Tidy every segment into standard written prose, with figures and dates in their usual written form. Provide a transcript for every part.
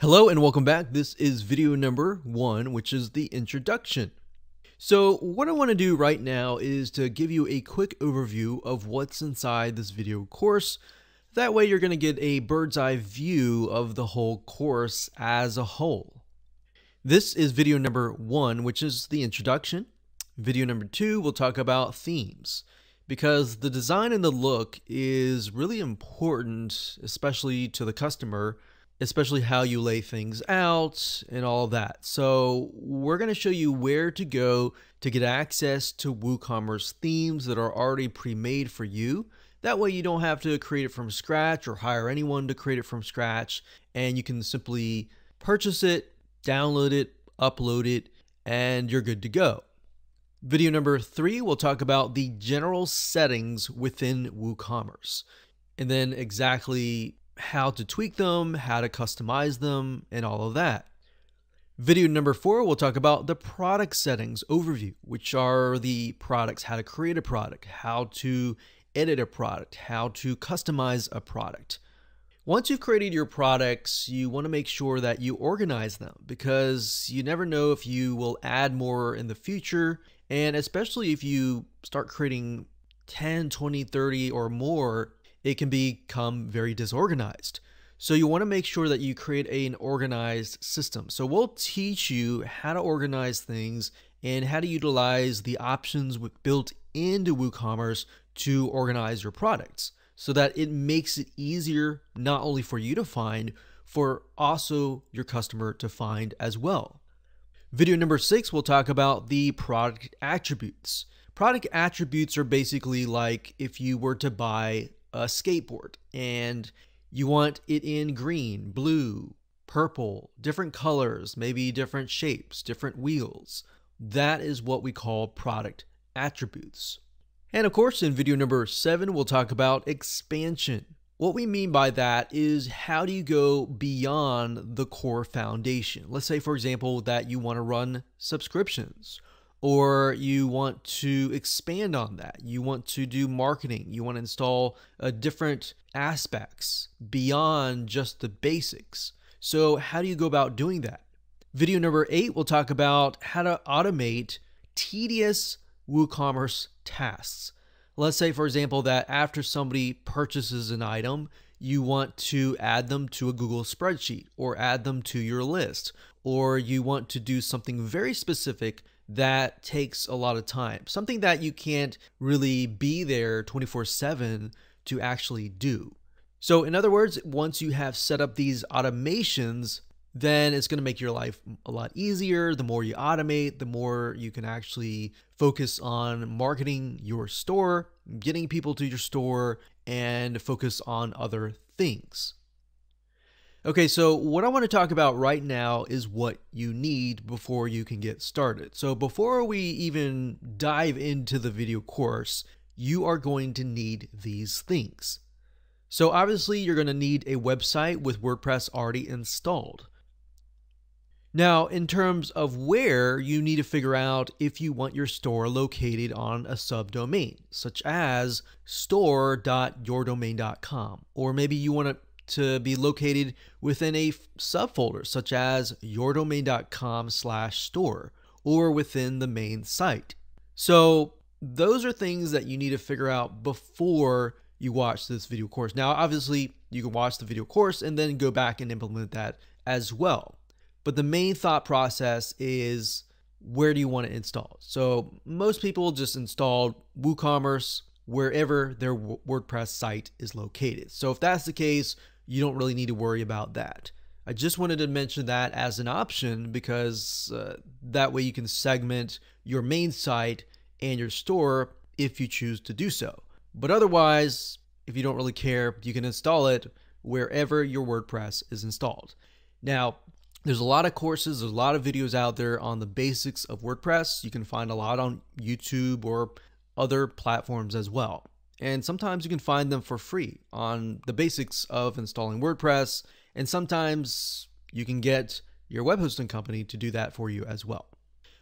Hello and welcome back. This is video number 1, which is the introduction. So what I want to do right now is to give you a quick overview of what's inside this video course. That way you're going to get a bird's eye view of the whole course as a whole. This is video number 1, which is the introduction. Video number 2, we'll talk about themes, because the design and the look is really important, especially to the customer, especially how you lay things out and all of that. So we're going to show you where to go to get access to WooCommerce themes that are already pre-made for you. That way you don't have to create it from scratch or hire anyone to create it from scratch, and you can simply purchase it, download it, upload it, and you're good to go. Video number 3, we'll talk about the general settings within WooCommerce, and then exactly how to tweak them, how to customize them, and all of that. Video number 4, we'll talk about the product settings overview, which are the products, how to create a product, how to edit a product, how to customize a product. Once you've created your products, you want to make sure that you organize them, because you never know if you will add more in the future, and especially if you start creating 10, 20, 30 or more, it can become very disorganized. So you want to make sure that you create an organized system. So we'll teach you how to organize things and how to utilize the options built into WooCommerce to organize your products, so that it makes it easier not only for you to find, for also your customer to find as well. Video number 6, we'll talk about the product attributes. Product attributes are basically like if you were to buy a skateboard and you want it in green, blue, purple, different colors, maybe different shapes, different wheels. That is what we call product attributes. And of course, in video number 7, we'll talk about expansion. What we mean by that is, how do you go beyond the core foundation? Let's say, for example, that you want to run subscriptions, or you want to expand on that. You want to do marketing. You want to install different aspects beyond just the basics. So how do you go about doing that? Video number 8, we'll talk about how to automate tedious WooCommerce tasks. Let's say, for example, that after somebody purchases an item, you want to add them to a Google spreadsheet or add them to your list, or you want to do something very specific that takes a lot of time, something that you can't really be there 24/7 to actually do. So in other words, once you have set up these automations, then it's going to make your life a lot easier. The more you automate, the more you can actually focus on marketing your store, getting people to your store, and focus on other things. Okay, so what I want to talk about right now is what you need before you can get started. So before we even dive into the video course, you are going to need these things. So obviously you're going to need a website with WordPress already installed. Now, in terms of where, you need to figure out if you want your store located on a subdomain, such as store.yourdomain.com, or maybe you want it to be located within a subfolder, such as yourdomain.com/store, or within the main site. So those are things that you need to figure out before you watch this video course. Now, obviously, you can watch the video course and then go back and implement that as well. But the main thought process is, where do you want to install? So most people just install WooCommerce wherever their WordPress site is located. So if that's the case, you don't really need to worry about that. I just wanted to mention that as an option, because that way you can segment your main site and your store if you choose to do so. But otherwise, if you don't really care, you can install it wherever your WordPress is installed. Now, there's a lot of courses, there's a lot of videos out there on the basics of WordPress. You can find a lot on YouTube or other platforms as well. And sometimes you can find them for free on the basics of installing WordPress. And sometimes you can get your web hosting company to do that for you as well.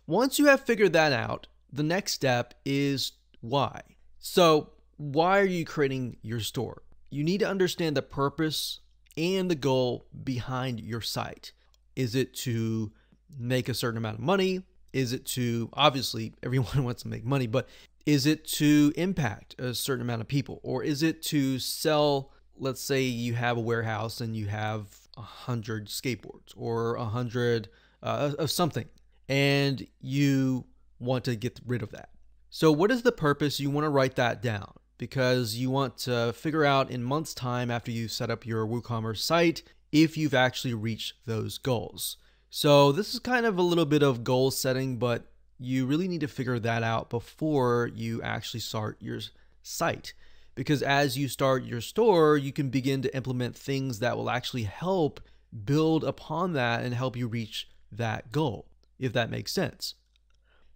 Once you have figured that out, the next step is why. So why are you creating your store? You need to understand the purpose and the goal behind your site. Is it to make a certain amount of money? Is it to, obviously everyone wants to make money, but is it to impact a certain amount of people? Or is it to sell, let's say you have a warehouse and you have 100 skateboards or 100 of something, and you want to get rid of that. So what is the purpose? You want to write that down because you want to figure out in months' time after you set up your WooCommerce site if you've actually reached those goals. So this is kind of a little bit of goal setting, but you really need to figure that out before you actually start your site. Because as you start your store, you can begin to implement things that will actually help build upon that and help you reach that goal, if that makes sense.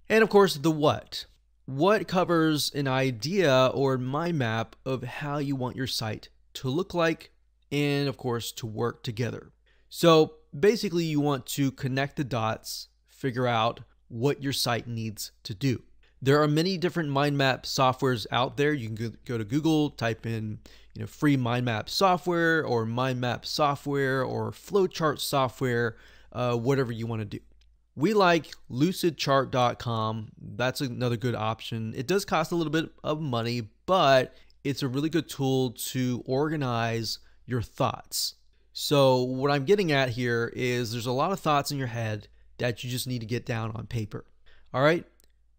And of course, the what. What covers an idea or mind map of how you want your site to look like and of course to work together. So basically you want to connect the dots, figure out what your site needs to do. There are many different mind map softwares out there. You can go to Google, type in free mind map software or mind map software or flowchart software, whatever you want to do. We like lucidchart.com. That's another good option. It does cost a little bit of money, but it's a really good tool to organize your thoughts. So what I'm getting at here is there's a lot of thoughts in your head that you just need to get down on paper. All right.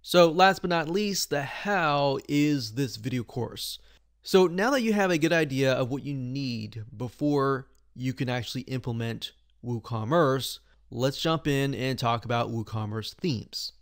So last but not least, the how is this video course. So now that you have a good idea of what you need before you can actually implement WooCommerce, let's jump in and talk about WooCommerce themes.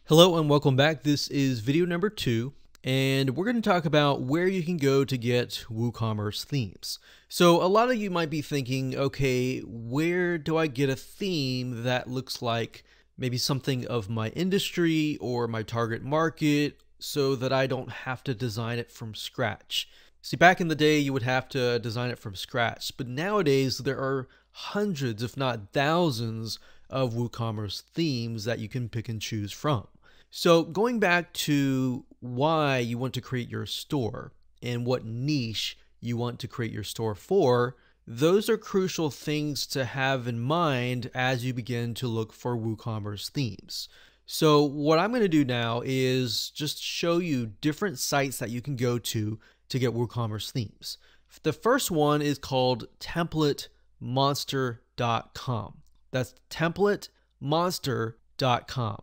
Hello and welcome back. This is video number 2, and we're going to talk about where you can go to get WooCommerce themes. So a lot of you might be thinking, okay, where do I get a theme that looks like maybe something of my industry or my target market so that I don't have to design it from scratch? See, back in the day, you would have to design it from scratch, but nowadays there are hundreds, if not thousands, of WooCommerce themes that you can pick and choose from. So going back to why you want to create your store and what niche you want to create your store for, those are crucial things to have in mind as you begin to look for WooCommerce themes. So what I'm going to do now is just show you different sites that you can go to get WooCommerce themes. The first one is called TemplateMonster.com. That's TemplateMonster.com.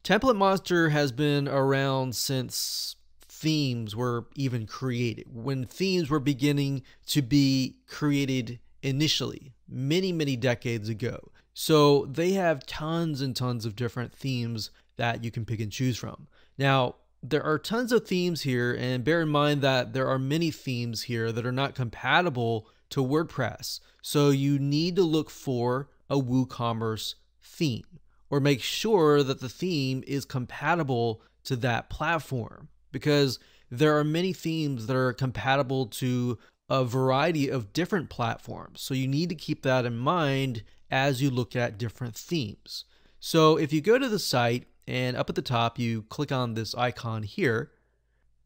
Template Monster has been around since themes were even created. When themes were beginning to be created initially, many decades ago. So they have tons and tons of different themes that you can pick and choose from. Now, there are tons of themes here, and bear in mind that there are many themes here that are not compatible to WordPress. So you need to look for a WooCommerce theme or make sure that the theme is compatible to that platform, because there are many themes that are compatible to a variety of different platforms. So you need to keep that in mind as you look at different themes. So if you go to the site and up at the top, you click on this icon here,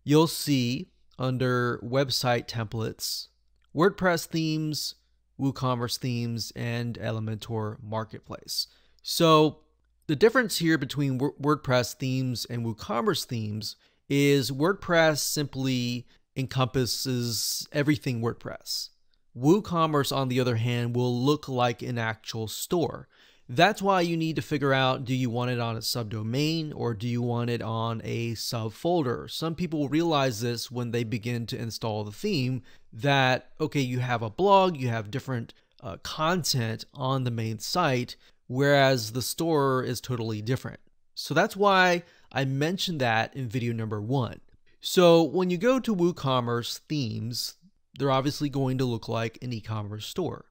you'll see under website templates, WordPress themes, WooCommerce themes, and Elementor Marketplace. So the difference here between WordPress themes and WooCommerce themes is WordPress simply encompasses everything WordPress. WooCommerce, on the other hand, will look like an actual store. That's why you need to figure out, do you want it on a subdomain or do you want it on a subfolder? Some people realize this when they begin to install the theme that, okay, you have a blog, you have different content on the main site, whereas the store is totally different. So that's why I mentioned that in video number 1. So when you go to WooCommerce themes, they're obviously going to look like an e-commerce store.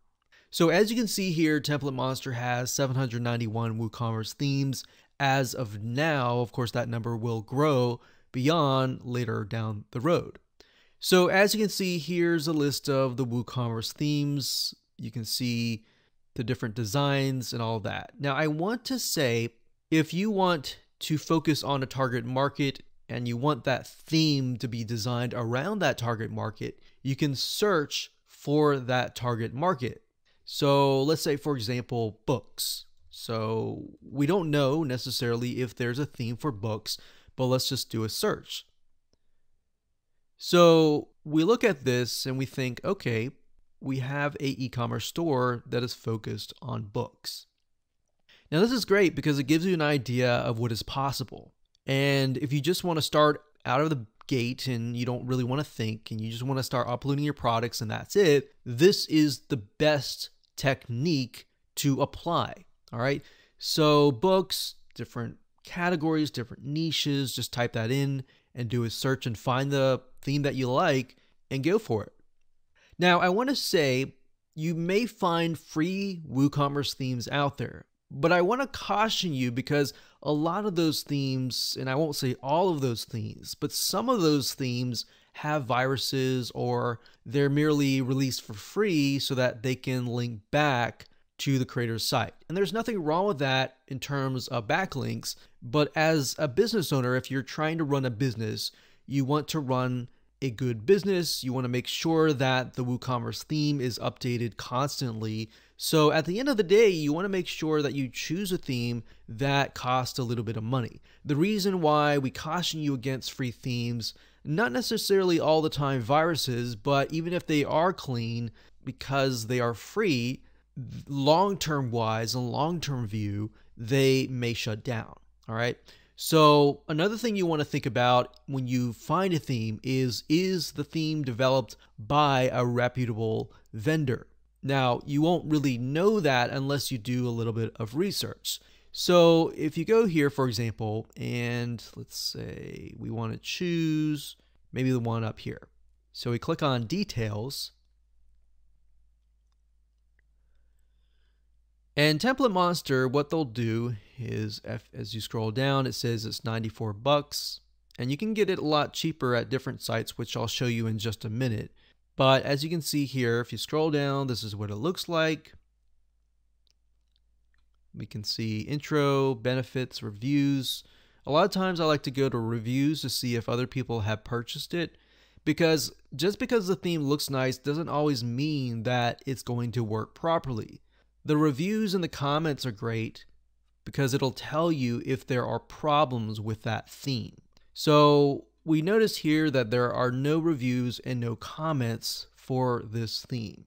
So as you can see here, Template Monster has 791 WooCommerce themes as of now. Of course, that number will grow beyond later down the road. So as you can see, here's a list of the WooCommerce themes. You can see the different designs and all that. Now, I want to say, if you want to focus on a target market and you want that theme to be designed around that target market, you can search for that target market. So let's say, for example, books. So we don't know necessarily if there's a theme for books, but let's just do a search. So we look at this and we think, okay, we have a e-commerce store that is focused on books. Now this is great because it gives you an idea of what is possible. And if you just want to start out of the gate and you don't really want to think and you just want to start uploading your products and that's it, this is the best technique to apply. All right. So books, different categories, different niches, just type that in and do a search and find the theme that you like and go for it. Now, I want to say you may find free WooCommerce themes out there, but I want to caution you because a lot of those themes, and I won't say all of those themes, but some of those themes have viruses or they're merely released for free so that they can link back to the creator's site. And there's nothing wrong with that in terms of backlinks, but as a business owner, if you're trying to run a business, you want to run a good business. You want to make sure that the WooCommerce theme is updated constantly. So at the end of the day, you want to make sure that you choose a theme that costs a little bit of money. The reason why we caution you against free themes, not necessarily all the time viruses, but even if they are clean, because they are free, long-term wise and long-term view, they may shut down. All right. So another thing you want to think about when you find a theme is the theme developed by a reputable vendor? Now, you won't really know that unless you do a little bit of research. So if you go here, for example, and let's say we want to choose maybe the one up here. So we click on details. And Template Monster, what they'll do is, as you scroll down, it says it's 94 bucks, and you can get it a lot cheaper at different sites, which I'll show you in just a minute. But as you can see here, if you scroll down, this is what it looks like. We can see intro, benefits, reviews. A lot of times I like to go to reviews to see if other people have purchased it, because just because the theme looks nice doesn't always mean that it's going to work properly. The reviews and the comments are great because it'll tell you if there are problems with that theme. So we notice here that there are no reviews and no comments for this theme.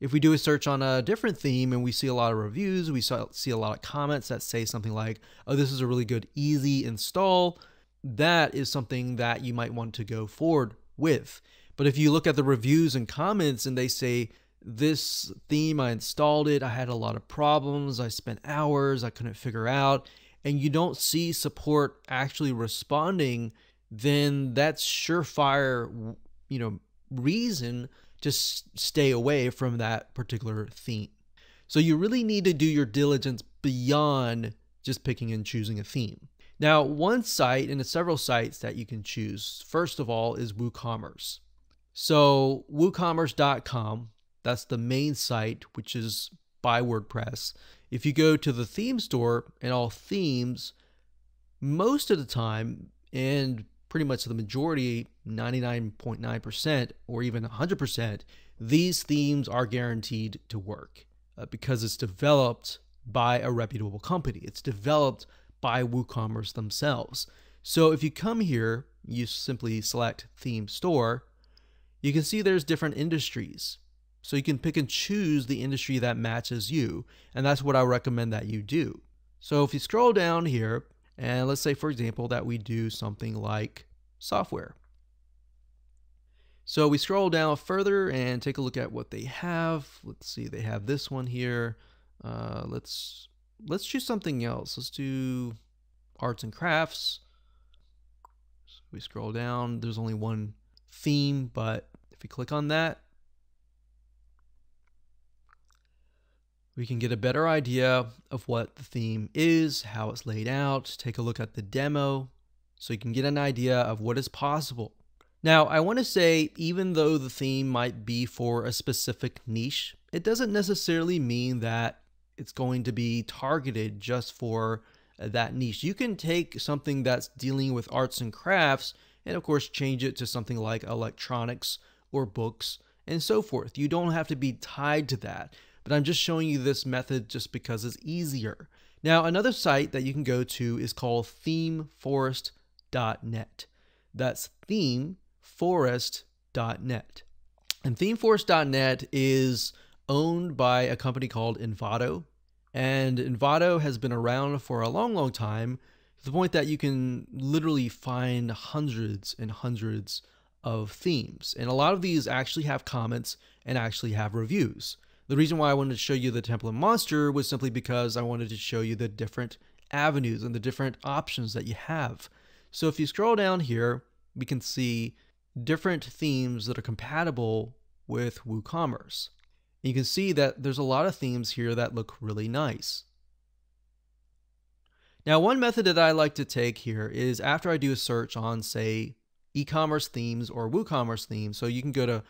If we do a search on a different theme and we see a lot of reviews, we see a lot of comments that say something like, oh, this is a really good, easy install, that is something that you might want to go forward with. But if you look at the reviews and comments and they say, this theme, I installed it, I had a lot of problems, I spent hours, I couldn't figure out, and you don't see support actually responding, then that's surefire, reason to stay away from that particular theme. So you really need to do your diligence beyond just picking and choosing a theme. Now, one site, and several sites that you can choose, first of all, is WooCommerce. So WooCommerce.com, that's the main site, which is by WordPress. If you go to the theme store and all themes, most of the time, and pretty much the majority, 99.9% or even 100%, these themes are guaranteed to work because it's developed by a reputable company. It's developed by WooCommerce themselves. So if you come here, you simply select Theme Store, you can see there's different industries. So you can pick and choose the industry that matches you, and that's what I recommend that you do. So if you scroll down here, and let's say, for example, that we do something like software. So we scroll down further and take a look at what they have. Let's see, they have this one here. Let's choose something else. Let's do arts and crafts. So we scroll down, there's only one theme, but if we click on that, we can get a better idea of what the theme is, how it's laid out, take a look at the demo, so you can get an idea of what is possible. Now, I want to say, even though the theme might be for a specific niche, it doesn't necessarily mean that it's going to be targeted just for that niche. You can take something that's dealing with arts and crafts and of course change it to something like electronics or books and so forth. You don't have to be tied to that, but I'm just showing you this method just because it's easier. Now, another site that you can go to is called themeforest.net. That's themeforest.net. And themeforest.net is owned by a company called Envato. And Envato has been around for a long, long time, to the point that you can literally find hundreds and hundreds of themes. And a lot of these actually have comments and actually have reviews. The reason why I wanted to show you the template monster was simply because I wanted to show you the different avenues and the different options that you have. So if you scroll down here, we can see different themes that are compatible with WooCommerce. And you can see that there's a lot of themes here that look really nice. Now, one method that I like to take here is after I do a search on, say, eCommerce themes or WooCommerce themes. So you can go to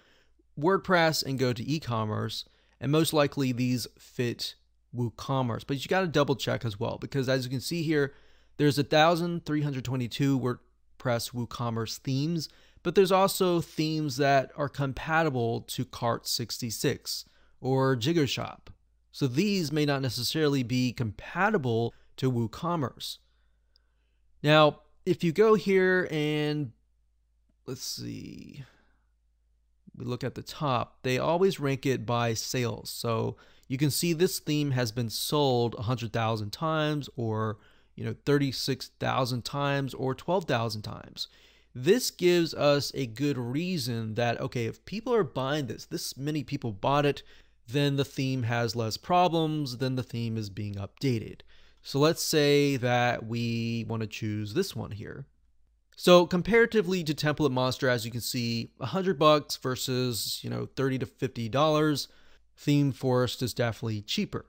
WordPress and go to eCommerce, and most likely these fit WooCommerce. But you got to double check as well, because as you can see here, there's 1,322 WordPress WooCommerce themes, but there's also themes that are compatible to Cart66 or JiggerShop. So these may not necessarily be compatible to WooCommerce. Now, if you go here and let's see, we look at the top, they always rank it by sales. So you can see this theme has been sold 100,000 times, or 36,000 times, or 12,000 times. This gives us a good reason that, okay, if people are buying this many people bought it, then the theme has less problems, then the theme is being updated. So let's say that we want to choose this one here. So comparatively to Template Monster, as you can see, $100 versus, $30 to $50, Theme Forest is definitely cheaper.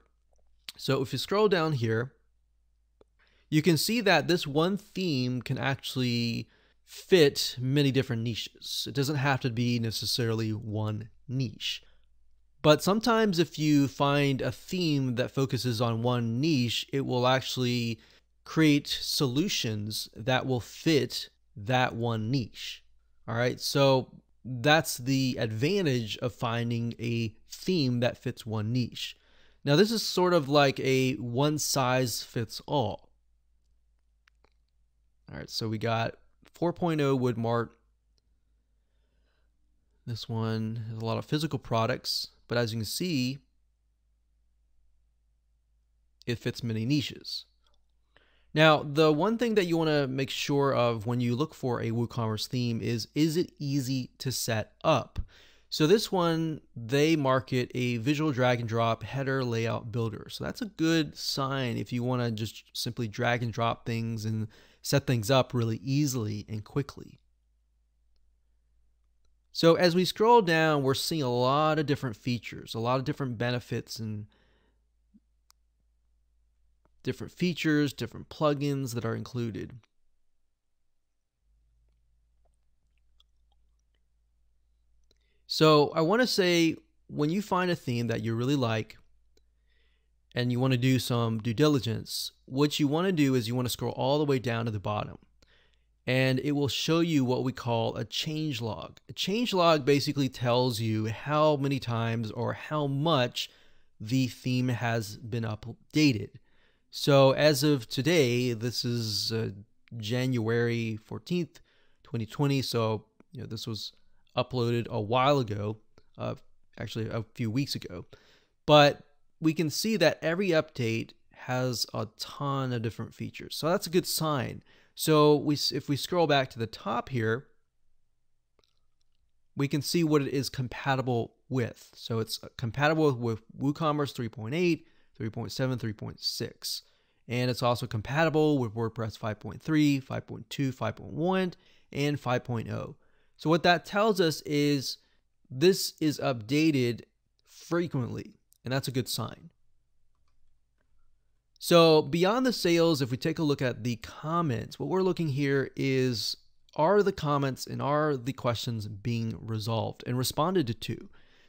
So if you scroll down here, you can see that this one theme can actually fit many different niches. It doesn't have to be necessarily one niche. But sometimes if you find a theme that focuses on one niche, it will actually create solutions that will fit that one niche. All right, so that's the advantage of finding a theme that fits one niche. Now, this is sort of like a one size fits all. All right, so we got 4.0 Woodmart. This one has a lot of physical products, but as you can see, it fits many niches. Now, the one thing that you want to make sure of when you look for a WooCommerce theme is it easy to set up? So this one, they market a visual drag and drop header layout builder. So that's a good sign if you want to just simply drag and drop things and set things up really easily and quickly. So as we scroll down, we're seeing a lot of different features, a lot of different benefits and different features, different plugins that are included. So I want to say, when you find a theme that you really like and you want to do some due diligence, what you want to do is you want to scroll all the way down to the bottom, and it will show you what we call a change log. A change log basically tells you how many times or how much the theme has been updated. So as of today, this is January 14th, 2020. So this was uploaded a while ago, actually a few weeks ago. But we can see that every update has a ton of different features. So that's a good sign. So if we scroll back to the top here, we can see what it is compatible with. So it's compatible with WooCommerce 3.8, 3.7, 3.6. And it's also compatible with WordPress 5.3, 5.2, 5.1, and 5.0. So what that tells us is this is updated frequently, and that's a good sign. So beyond the sales, if we take a look at the comments, what we're looking here is, are the comments and are the questions being resolved and responded to?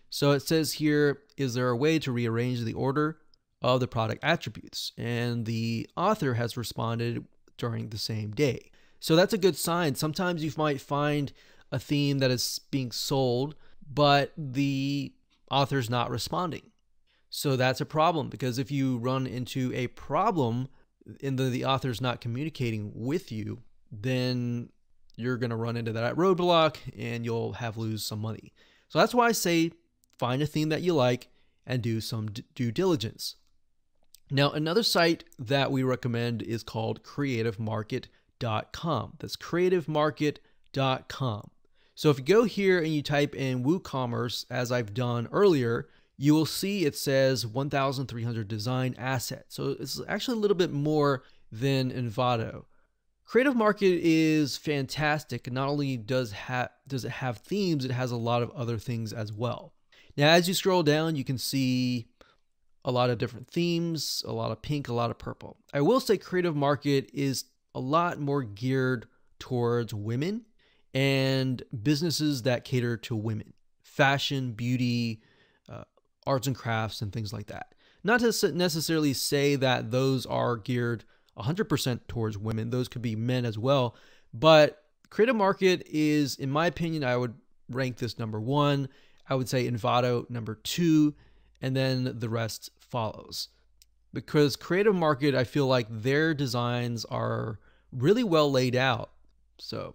So it says here, is there a way to rearrange the order of the product attributes? And the author has responded during the same day. So that's a good sign. Sometimes you might find a theme that is being sold, but the author's not responding. So that's a problem, because if you run into a problem and the author's not communicating with you, then you're going to run into that roadblock and you'll lose some money. So that's why I say find a theme that you like and do some due diligence. Now, another site that we recommend is called creativemarket.com. That's creativemarket.com. So if you go here and you type in WooCommerce, as I've done earlier, you will see it says 1,300 design assets. So it's actually a little bit more than Envato. Creative Market is fantastic. Not only does it have themes, it has a lot of other things as well. Now, as you scroll down, you can see a lot of different themes, a lot of pink, a lot of purple. I will say Creative Market is a lot more geared towards women and businesses that cater to women. Fashion, beauty, arts and crafts, and things like that. Not to necessarily say that those are geared 100% towards women. Those could be men as well. But Creative Market is, in my opinion, I would rank this number 1. I would say Envato number 2, and then the rest follows. Because Creative Market, I feel like their designs are really well laid out. So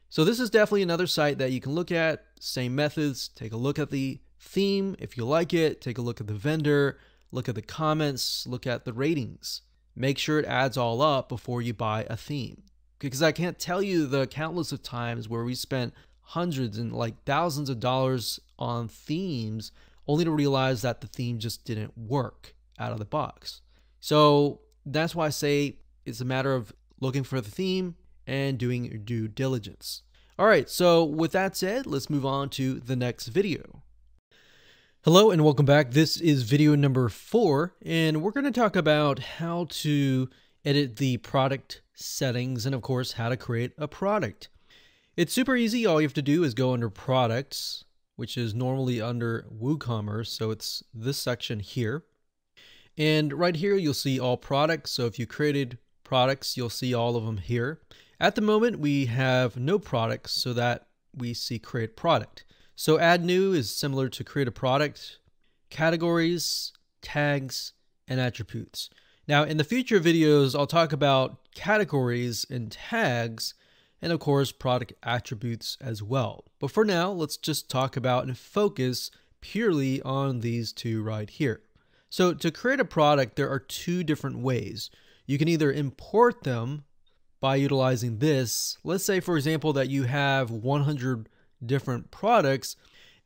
this is definitely another site that you can look at. Same methods. Take a look at the theme. If you like it, take a look at the vendor, look at the comments, look at the ratings. Make sure it adds all up before you buy a theme. Because I can't tell you the countless of times where we spent hundreds and thousands of dollars on themes only to realize that the theme just didn't work out of the box. So that's why I say it's a matter of looking for the theme and doing your due diligence. All right, so with that said, let's move on to the next video. Hello and welcome back. This is video number 4, and we're going to talk about how to edit the product settings and, of course, how to create a product. It's super easy. All you have to do is go under products, which is normally under WooCommerce. So it's this section here. And right here, you'll see all products. So if you created products, you'll see all of them here. At the moment, we have no products, so that we see create product. So add new is similar to create a product, categories, tags, and attributes. Now in the future videos, I'll talk about categories and tags, and of course product attributes as well. But for now, let's just talk about and focus purely on these two right here. So to create a product, there are 2 different ways. You can either import them by utilizing this. Let's say, for example, that you have 100 different products,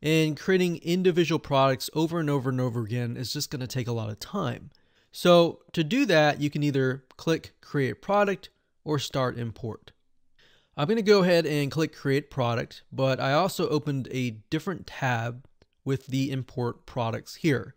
and creating individual products over and over and over again is just going to take a lot of time. So to do that, you can either click create product or start import. I'm going to go ahead and click create product, but I also opened a different tab with the import products here.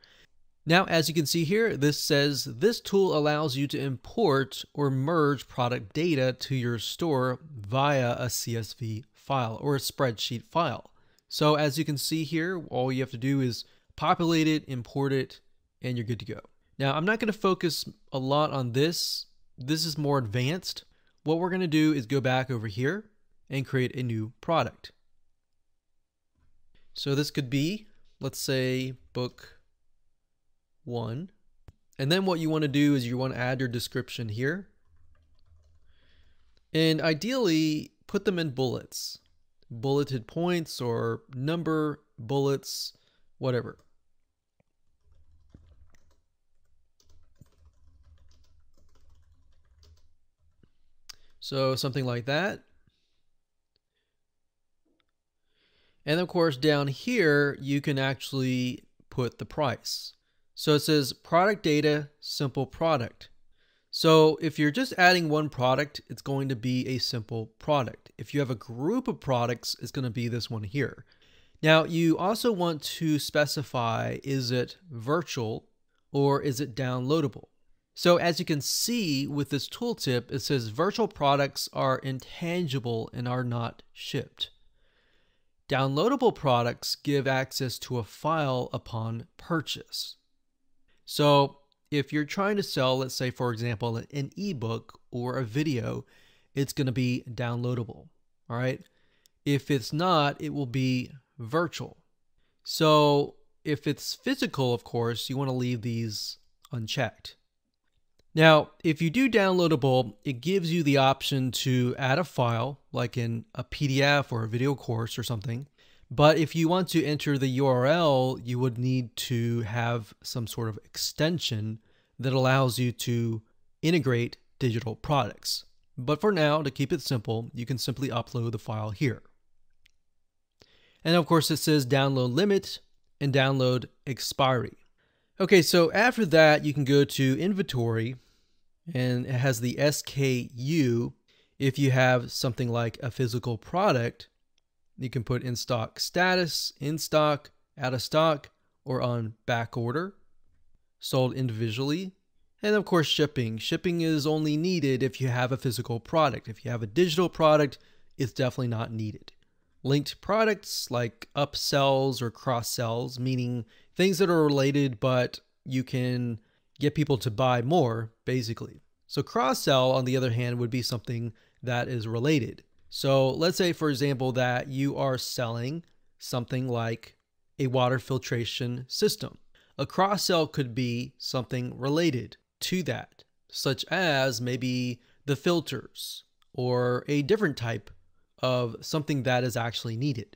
Now, as you can see here, this says this tool allows you to import or merge product data to your store via a CSV file or a spreadsheet file. So as you can see here, all you have to do is populate it, import it, and you're good to go. Now, I'm not going to focus a lot on this. This is more advanced. What we're going to do is go back over here and create a new product. So this could be, let's say, book 1. And then what you want to do is you want to add your description here. And ideally, put them in bullets, bulleted points or number bullets, whatever. So something like that. And of course, down here, you can actually put the price. So it says product data, simple product. So if you're just adding one product, it's going to be a simple product. If you have a group of products, it's going to be this one here. Now, you also want to specify, is it virtual or is it downloadable? So as you can see with this tooltip, it says virtual products are intangible and are not shipped. Downloadable products give access to a file upon purchase. So if you're trying to sell, let's say, for example, an ebook or a video, it's going to be downloadable. All right. If it's not, it will be virtual. So if it's physical, of course, you want to leave these unchecked. Now, if you do downloadable, it gives you the option to add a file, like in a PDF or a video course or something. But if you want to enter the URL, you would need to have some sort of extension that allows you to integrate digital products. But for now, to keep it simple, you can simply upload the file here. And of course, it says download limit and download expiry. Okay, so after that, you can go to inventory, and it has the SKU. If you have something like a physical product, you can put in stock status, in stock, out of stock, or on back order, sold individually. And of course, shipping. Shipping is only needed if you have a physical product. If you have a digital product, it's definitely not needed. Linked products like upsells or cross sells, meaning things that are related, but you can get people to buy more, basically. So cross sell, on the other hand, would be something that is related. So let's say, for example, that you are selling something like a water filtration system. A cross sell could be something related to that, such as maybe the filters or a different type of something that is actually needed.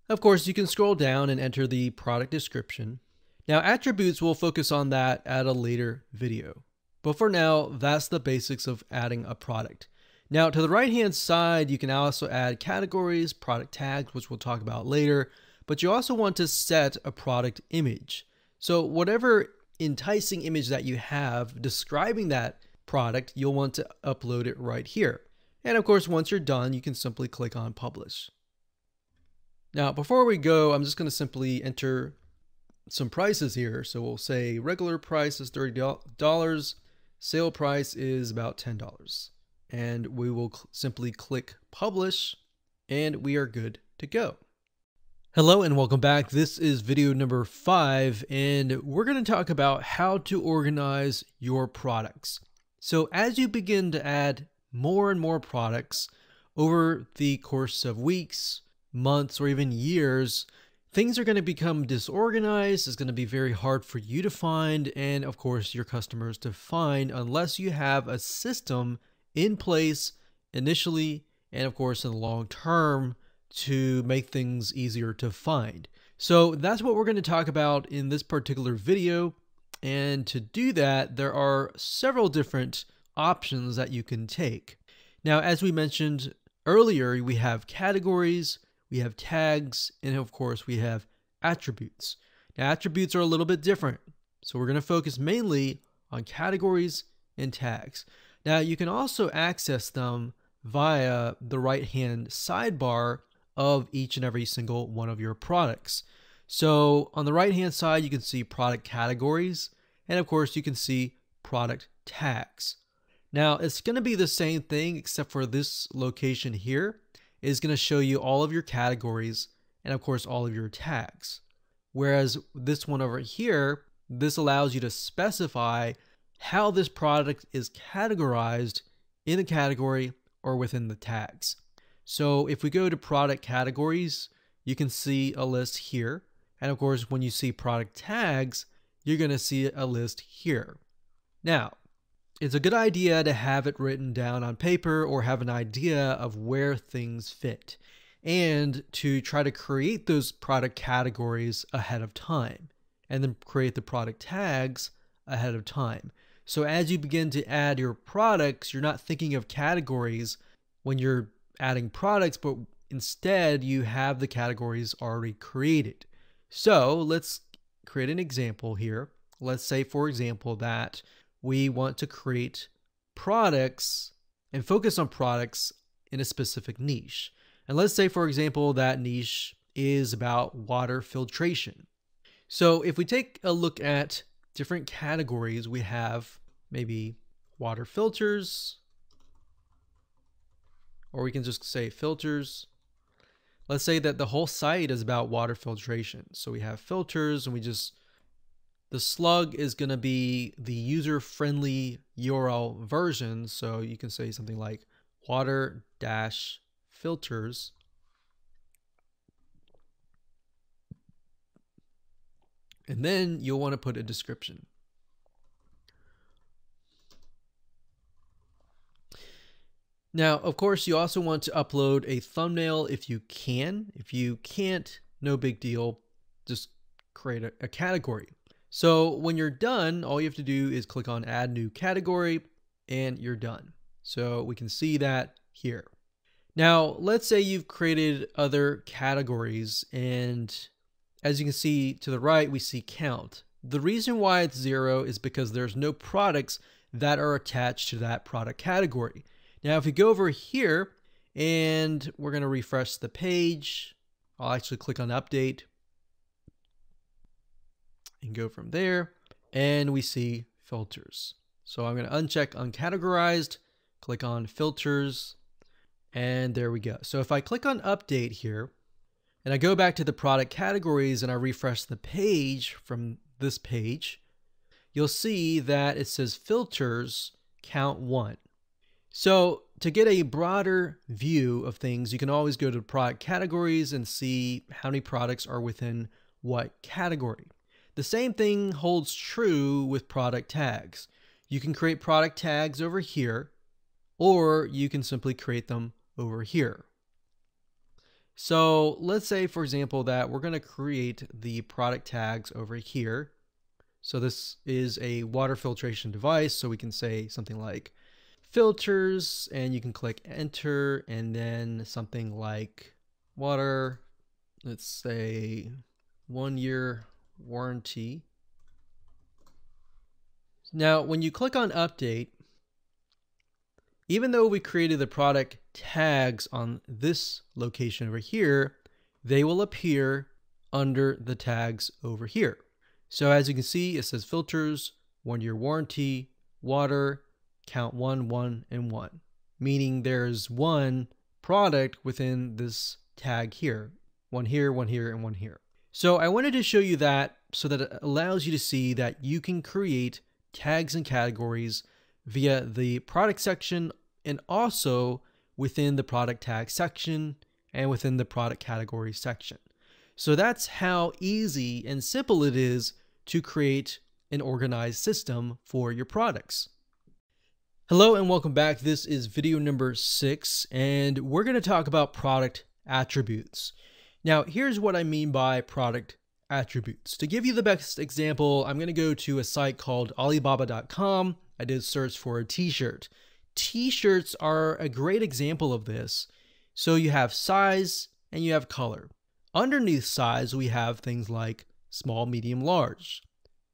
Of course, you can scroll down and enter the product description. Now, attributes, will focus on that at a later video. But for now, that's the basics of adding a product. Now, to the right-hand side, you can also add categories, product tags, which we'll talk about later, but you also want to set a product image. So whatever enticing image that you have describing that product, you'll want to upload it right here. And of course, once you're done, you can simply click on publish. Now, before we go, I'm just going to simply enter some prices here. So we'll say regular price is $30, sale price is about $10. And we will simply click publish, and we are good to go. Hello and welcome back. This is video number 5, and we're going to talk about how to organize your products. So as you begin to add more and more products over the course of weeks, months, or even years, things are going to become disorganized. It's going to be very hard for you to find, and of course your customers to find, unless you have a system in place initially and of course in the long term to make things easier to find. So that's what we're going to talk about in this particular video. And to do that, there are several different options that you can take. Now, as we mentioned earlier, we have categories, we have tags, and of course we have attributes. Now, attributes are a little bit different. So we're going to focus mainly on categories and tags. Now, you can also access them via the right-hand sidebar of each and every single one of your products. So on the right-hand side, you can see product categories, and of course, you can see product tags. Now, it's going to be the same thing, except for this location here is going to show you all of your categories and of course, all of your tags. Whereas this one over here, this allows you to specify how this product is categorized in the category or within the tags. So if we go to product categories, you can see a list here. And of course, when you see product tags, you're going to see a list here. Now, it's a good idea to have it written down on paper or have an idea of where things fit, and to try to create those product categories ahead of time and then create the product tags ahead of time. So as you begin to add your products, you're not thinking of categories when you're adding products, but instead you have the categories already created. So let's create an example here. Let's say, for example, that we want to create products and focus on products in a specific niche. And let's say, for example, that niche is about water filtration. So if we take a look at different categories, we have maybe water filters, or we can just say filters. Let's say that the whole site is about water filtration. So we have filters, and the slug is going to be the user-friendly URL version. So you can say something like water-filters. And then you'll want to put a description. Now, of course, you also want to upload a thumbnail if you can. If you can't, no big deal. Just create a category. So when you're done, all you have to do is click on Add New Category, and you're done. So we can see that here. Now, let's say you've created other categories, and as you can see to the right, we see count. The reason why it's 0 is because there's no products that are attached to that product category. Now, if we go over here and we're going to refresh the page, I'll actually click on update and go from there, and we see filters. So I'm going to uncheck uncategorized, click on filters, and there we go. So if I click on update here, and I go back to the product categories and I refresh the page from this page, you'll see that it says filters count 1. So to get a broader view of things, you can always go to product categories and see how many products are within what category. The same thing holds true with product tags. You can create product tags over here, or you can simply create them over here. So let's say, for example, that we're going to create the product tags over here. So this is a water filtration device. So we can say something like filters, and you can click enter, and then something like water, let's say 1-year warranty. Now, when you click on update, even though we created the product tags on this location over here, they will appear under the tags over here. So as you can see, it says filters, 1-year warranty, water, count 1, 1, and 1, meaning there's one product within this tag here, one here, one here, and one here. So I wanted to show you that so that it allows you to see that you can create tags and categories via the product section, and also within the product tag section and within the product category section. So that's how easy and simple it is to create an organized system for your products. Hello and welcome back. This is video number 6, and we're going to talk about product attributes. Now, here's what I mean by product attributes. To give you the best example, I'm going to go to a site called Alibaba.com. I did search for a t-shirt. T-shirts are a great example of this. So you have size and you have color. Underneath size, we have things like small, medium, large.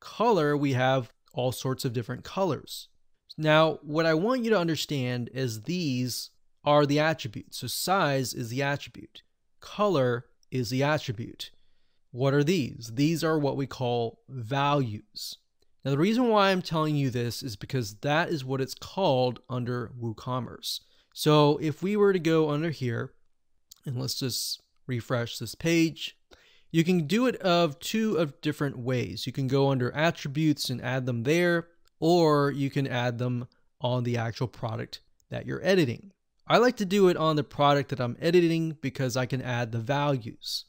Color, we have all sorts of different colors. Now, what I want you to understand is these are the attributes. So size is the attribute. Color is the attribute. What are these? These are what we call values. Now, the reason why I'm telling you this is because that is what it's called under WooCommerce. So if we were to go under here, and let's just refresh this page, you can do it of two different ways. You can go under attributes and add them there, or you can add them on the actual product that you're editing. I like to do it on the product that I'm editing because I can add the values.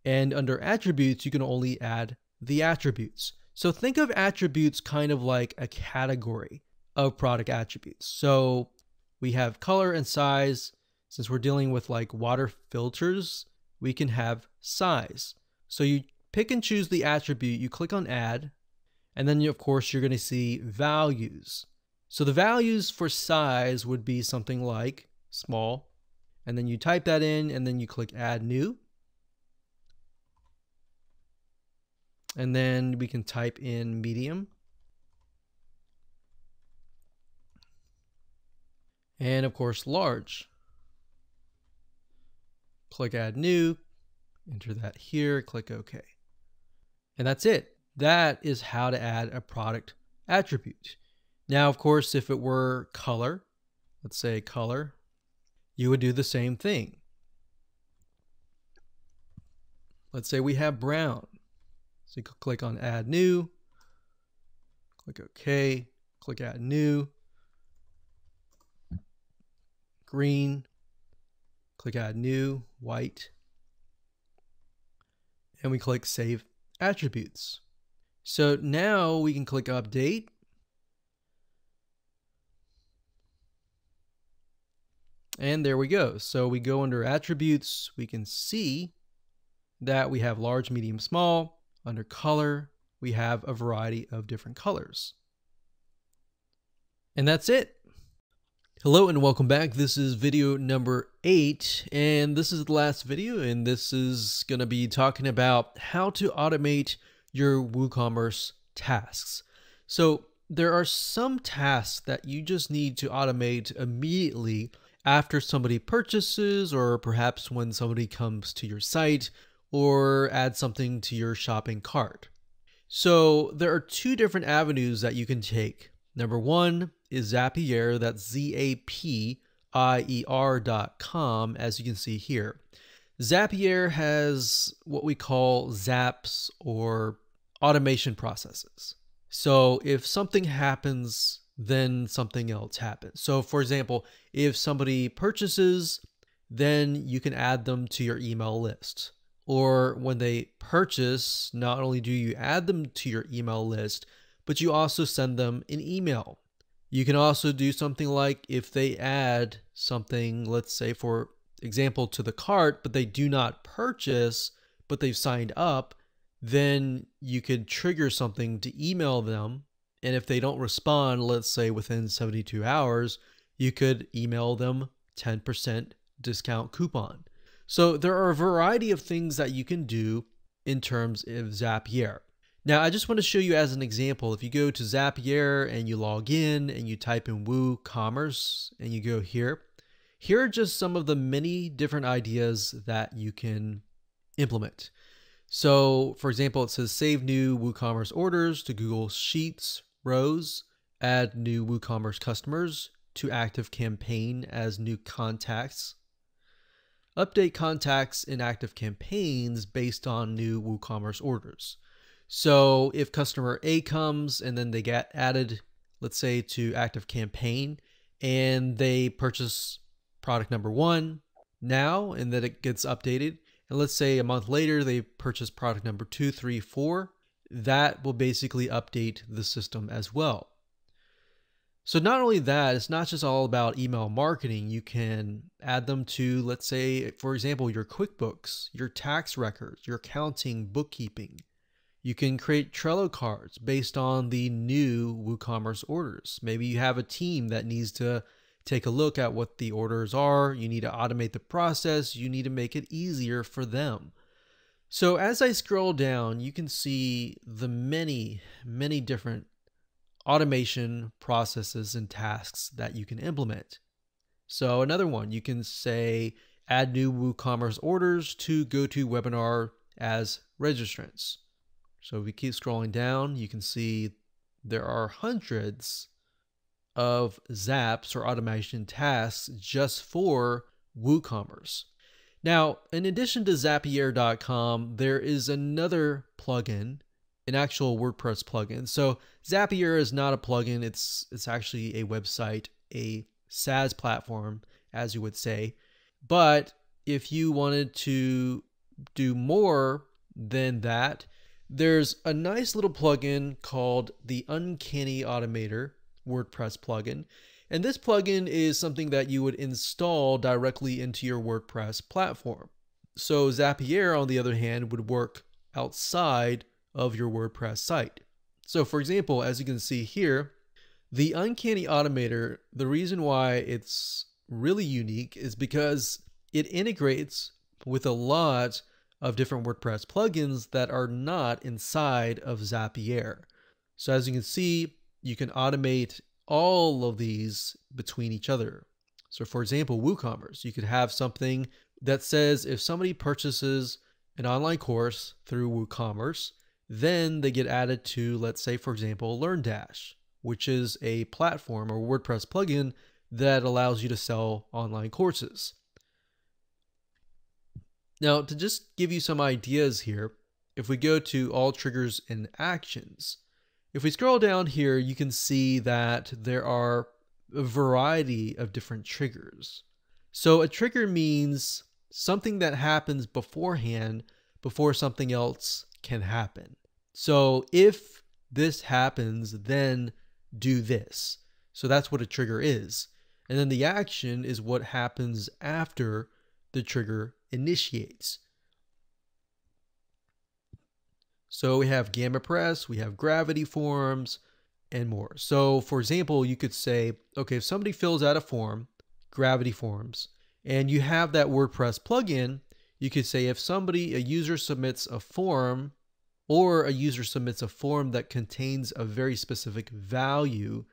And under attributes, you can only add the attributes. So think of attributes kind of like a category of product attributes. So we have color and size. Since we're dealing with like water filters, we can have size. So you pick and choose the attribute, you click on add, and then of course you're going to see values. So the values for size would be something like small, and then you type that in, and then you click add new. And then we can type in medium. And of course, large. Click add new, enter that here, click OK. And that's it. That is how to add a product attribute. Now, of course, if it were color, let's say color, you would do the same thing. Let's say we have brown. So you click on add new, click OK, click add new, green, click add new, white, and we click save attributes. So now we can click update. And there we go. So we go under attributes, we can see that we have large, medium, small. Under color, we have a variety of different colors. And that's it. Hello and welcome back. This is video number 8, and this is the last video, and this is going to be talking about how to automate your WooCommerce tasks. So there are some tasks that you just need to automate immediately after somebody purchases, or perhaps when somebody comes to your site or adds something to your shopping cart. So there are 2 different avenues that you can take. Number 1 is Zapier, that's Zapier.com, as you can see here. Zapier has what we call zaps, or automation processes. So if something happens, then something else happens. So for example, if somebody purchases, then you can add them to your email list. Or when they purchase, not only do you add them to your email list, but you also send them an email. You can also do something like if they add something, let's say for example, to the cart, but they do not purchase, but they've signed up, then you could trigger something to email them. And if they don't respond, let's say within 72 hours, you could email them 10% discount coupon. So there are a variety of things that you can do in terms of Zapier. Now, I just want to show you as an example, if you go to Zapier and you log in and you type in WooCommerce and you go here, here are just some of the many different ideas that you can implement. So for example, it says save new WooCommerce orders to Google Sheets rows, add new WooCommerce customers to active campaign as new contacts, update contacts in active campaigns based on new WooCommerce orders. So if customer A comes and then they get added, let's say to active campaign, and they purchase product number 1 now, and then it gets updated, and let's say a month later they purchase product number 2, 3, 4, that will basically update the system as well. So not only that, it's not just all about email marketing. You can add them to, let's say, for example, your QuickBooks, your tax records, your accounting, bookkeeping. You can create Trello cards based on the new WooCommerce orders. Maybe you have a team that needs to take a look at what the orders are. You need to automate the process. You need to make it easier for them. So as I scroll down, you can see the many, many different automation processes and tasks that you can implement. So another one, you can say add new WooCommerce orders to GoToWebinar as registrants. So if we keep scrolling down, you can see there are hundreds of zaps or automation tasks just for WooCommerce. Now, in addition to Zapier.com, there is another plugin, an actual WordPress plugin. So Zapier is not a plugin, it's actually a website, a SaaS platform, as you would say. But if you wanted to do more than that, there's a nice little plugin called the Uncanny Automator WordPress plugin. And this plugin is something that you would install directly into your WordPress platform. So Zapier, on the other hand, would work outside of your WordPress site. So for example, as you can see here, the Uncanny Automator, the reason why it's really unique is because it integrates with a lot of different WordPress plugins that are not inside of Zapier. So as you can see, you can automate all of these between each other. So for example, WooCommerce, you could have something that says if somebody purchases an online course through WooCommerce, then they get added to, let's say, for example, LearnDash, which is a platform or WordPress plugin that allows you to sell online courses. Now, to just give you some ideas here, if we go to all triggers and actions, if we scroll down here, you can see that there are a variety of different triggers. So a trigger means something that happens beforehand before something else can happen. So if this happens, then do this. So that's what a trigger is. And then the action is what happens after the trigger initiates. So we have gamma press, we have gravity forms, and more. So for example, you could say, okay, if somebody fills out a form, gravity forms, and you have that WordPress plugin, you could say if a user submits a form, or a user submits a form that contains a very specific value,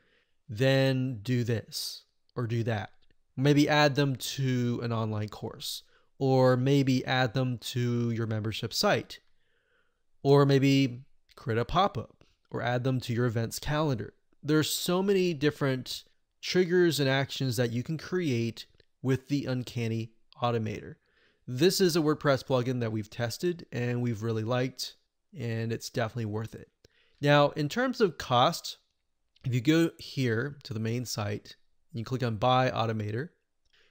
then do this or do that. Maybe add them to an online course, or maybe add them to your membership site, or maybe create a pop-up or add them to your events calendar. There's so many different triggers and actions that you can create with the Uncanny Automator. This is a WordPress plugin that we've tested and we've really liked, and it's definitely worth it. Now, in terms of cost, if you go here to the main site, and you click on Buy Automator,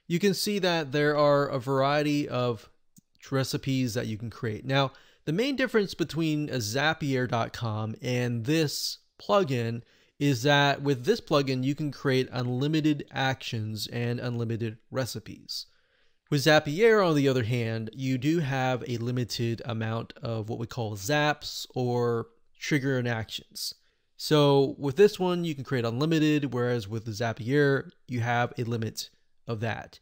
you can see that there are a variety of recipes that you can create. Now, the main difference between Zapier.com and this plugin is that with this plugin, you can create unlimited actions and unlimited recipes. With Zapier, on the other hand, you do have a limited amount of what we call zaps or trigger and actions. So with this one, you can create unlimited, whereas with the Zapier, you have a limit of that.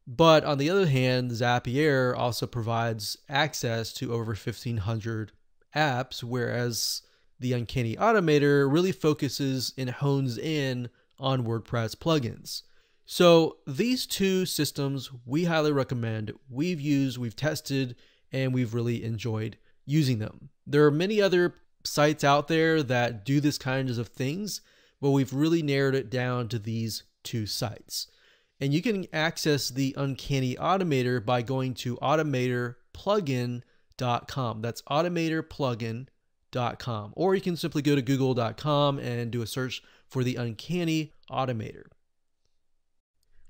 But on the other hand, Zapier also provides access to over 1,500 apps, whereas the Uncanny Automator really focuses and hones in on WordPress plugins. So these two systems we highly recommend. We've used, we've tested, and we've really enjoyed using them. There are many other sites out there that do this kinds of things, but we've really narrowed it down to these two sites. And you can access the Uncanny Automator by going to automatorplugin.com. That's automatorplugin.com. Or you can simply go to google.com and do a search for the Uncanny Automator.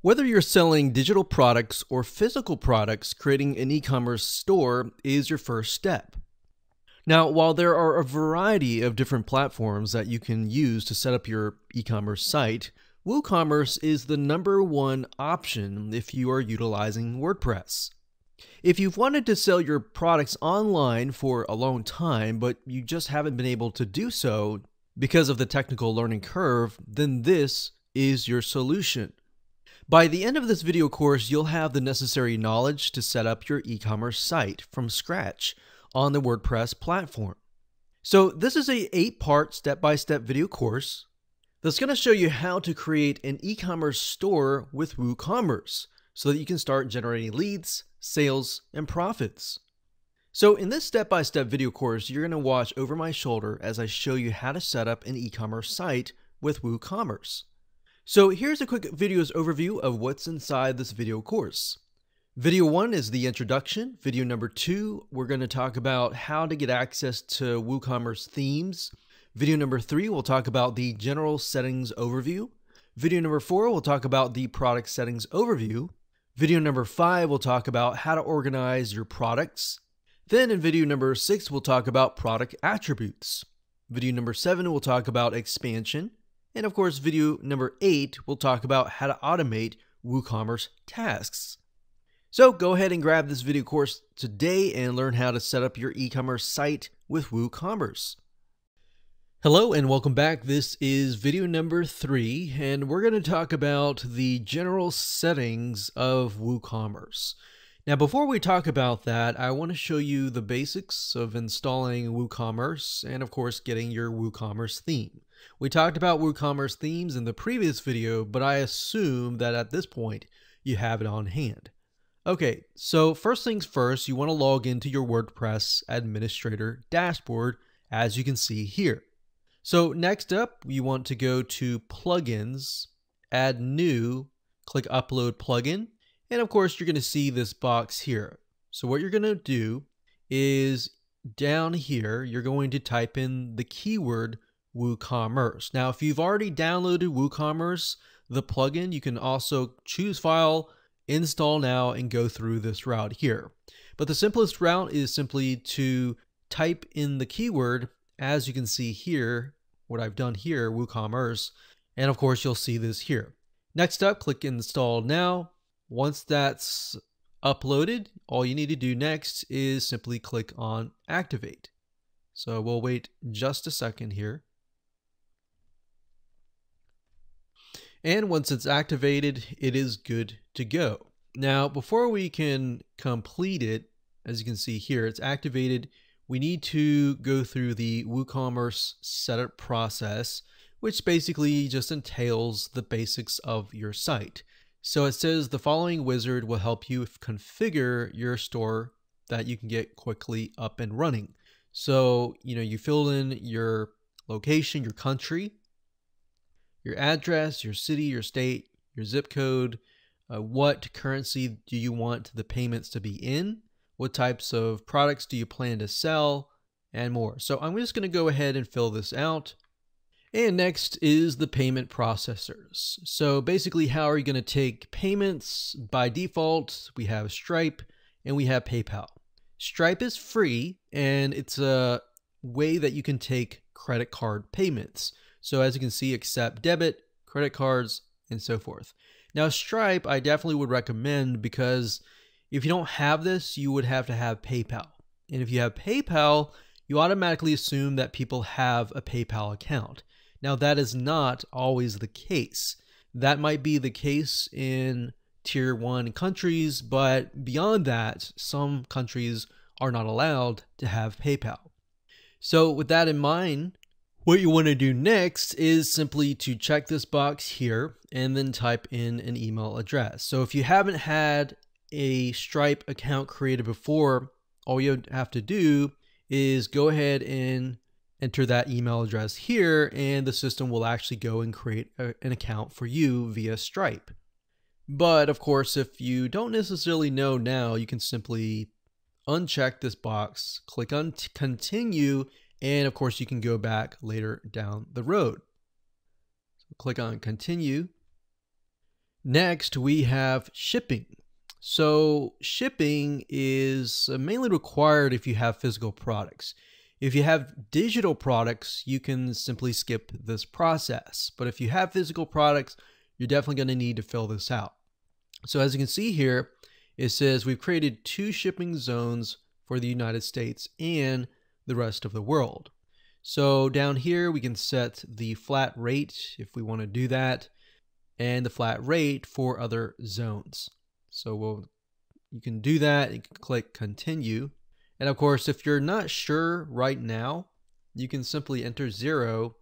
Whether you're selling digital products or physical products, creating an e-commerce store is your first step. Now, while there are a variety of different platforms that you can use to set up your e-commerce site, WooCommerce is the #1 option if you are utilizing WordPress. If you've wanted to sell your products online for a long time, but you just haven't been able to do so because of the technical learning curve, then this is your solution. By the end of this video course, you'll have the necessary knowledge to set up your e-commerce site from scratch on the WordPress platform. So this is a 8-part step-by-step video course that's going to show you how to create an e-commerce store with WooCommerce so that you can start generating leads, sales, and profits. So in this step-by-step video course, you're going to watch over my shoulder as I show you how to set up an e-commerce site with WooCommerce. So here's a quick video's overview of what's inside this video course. Video 1 is the introduction. Video number 2, we're going to talk about how to get access to WooCommerce themes. Video number 3, we'll talk about the general settings overview. Video number 4, we'll talk about the product settings overview. Video number 5, we'll talk about how to organize your products. Then in video number 6, we'll talk about product attributes. Video number 7, we'll talk about expansion. And of course, video number 8, we'll talk about how to automate WooCommerce tasks. So go ahead and grab this video course today and learn how to set up your e-commerce site with WooCommerce. Hello and welcome back. This is video number 3, and we're going to talk about the general settings of WooCommerce. Now, before we talk about that, I want to show you the basics of installing WooCommerce and, of course, getting your WooCommerce theme. We talked about WooCommerce themes in the previous video, but I assume that at this point you have it on hand. Okay, so first things first, you want to log into your WordPress administrator dashboard, as you can see here. So next up, you want to go to Plugins, Add New, click Upload Plugin, and of course you're going to see this box here. So what you're going to do is down here, you're going to type in the keyword WooCommerce. Now, if you've already downloaded WooCommerce, the plugin, you can also choose File, Install Now, and go through this route here. But the simplest route is simply to type in the keyword as you can see here, what I've done here, WooCommerce, and of course you'll see this here. Next up, click Install Now. Once that's uploaded, all you need to do next is simply click on Activate. So we'll wait just a second here. And once it's activated, it is good to go. Now, before we can complete it, as you can see here, it's activated. We need to go through the WooCommerce setup process, which basically just entails the basics of your site. So it says the following wizard will help you configure your store that you can get quickly up and running. So, you fill in your location, your country, your address, your city, your state, your zip code, what currency do you want the payments to be in, what types of products do you plan to sell, and more. So I'm just going to go ahead and fill this out. And next is the payment processors. So basically, how are you going to take payments? By default, we have Stripe and we have PayPal. Stripe is free, and it's a way that you can take credit card payments. So as you can see, accept debit, credit cards, and so forth. Now Stripe, I definitely would recommend, because if you don't have this, you would have to have PayPal. And if you have PayPal, you automatically assume that people have a PayPal account. Now that is not always the case. That might be the case in tier 1 countries, but beyond that, some countries are not allowed to have PayPal. So with that in mind, what you want to do next is simply to check this box here and then type in an email address. So if you haven't had a Stripe account created before, all you have to do is go ahead and enter that email address here, and the system will actually go and create an account for you via Stripe. But of course, if you don't necessarily know now, you can simply uncheck this box, click on continue, and of course you can go back later down the road. So click on continue. Next, we have shipping. So shipping is mainly required if you have physical products. If you have digital products, you can simply skip this process. But if you have physical products, you're definitely going to need to fill this out. So as you can see here, it says we've created 2 shipping zones for the United States and the rest of the world. So down here, we can set the flat rate if we want to do that, and the flat rate for other zones. So you can do that. You can click continue. And of course, if you're not sure right now, you can simply enter 0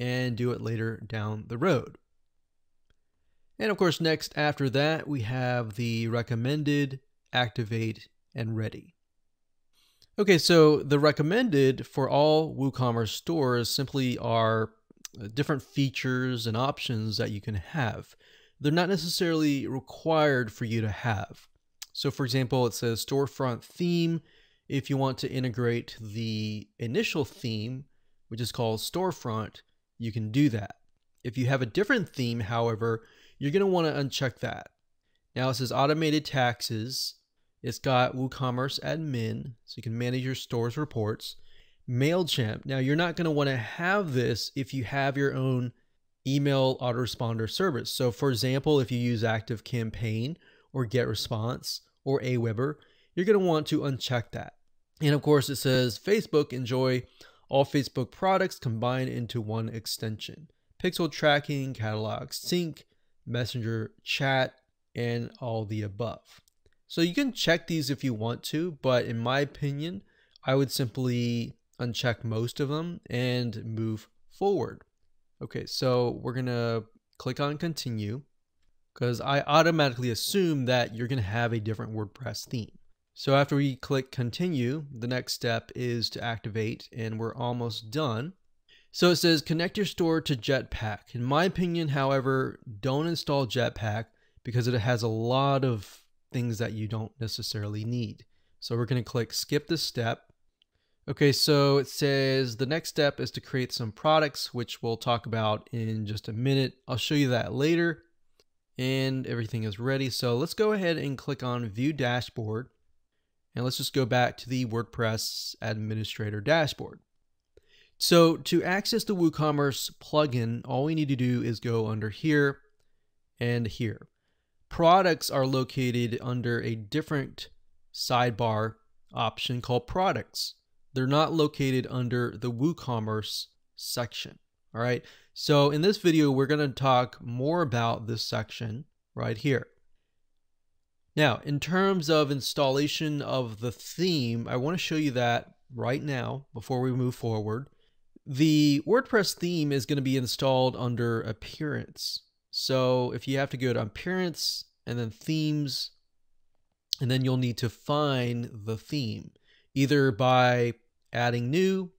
and do it later down the road. And of course, next after that, we have the recommended, activate, and ready. Okay, so the recommended for all WooCommerce stores simply are different features and options that you can have. They're not necessarily required for you to have. So for example, it says storefront theme. If you want to integrate the initial theme, which is called storefront, you can do that. If you have a different theme, however, you're going to want to uncheck that. Now it says automated taxes. It's got WooCommerce admin, so you can manage your store's reports. MailChimp. Now you're not going to want to have this if you have your own email autoresponder service. So for example, if you use ActiveCampaign or GetResponse or Aweber, you're going to want to uncheck that. And of course it says Facebook, enjoy all Facebook products combined into one extension. Pixel tracking, catalog sync, messenger chat, and all the above. So you can check these if you want to, but in my opinion, I would simply uncheck most of them and move forward. Okay, so we're gonna click on continue because I automatically assume that you're gonna have a different WordPress theme. So after we click continue, the next step is to activate, and we're almost done. So it says connect your store to Jetpack. In my opinion, however, don't install Jetpack because it has a lot of things that you don't necessarily need. So we're going to click skip this step. Okay, so it says the next step is to create some products, which we'll talk about in just a minute. I'll show you that later. And everything is ready. So let's go ahead and click on View Dashboard. And let's just go back to the WordPress Administrator dashboard. So to access the WooCommerce plugin, all we need to do is go under here and here. Products are located under a different sidebar option called products. They're not located under the WooCommerce section. All right. So in this video, we're going to talk more about this section right here. Now, in terms of installation of the theme, I want to show you that right now before we move forward. The WordPress theme is going to be installed under Appearance. So if you have to go to Appearance and then Themes, and then you'll need to find the theme, either by adding new,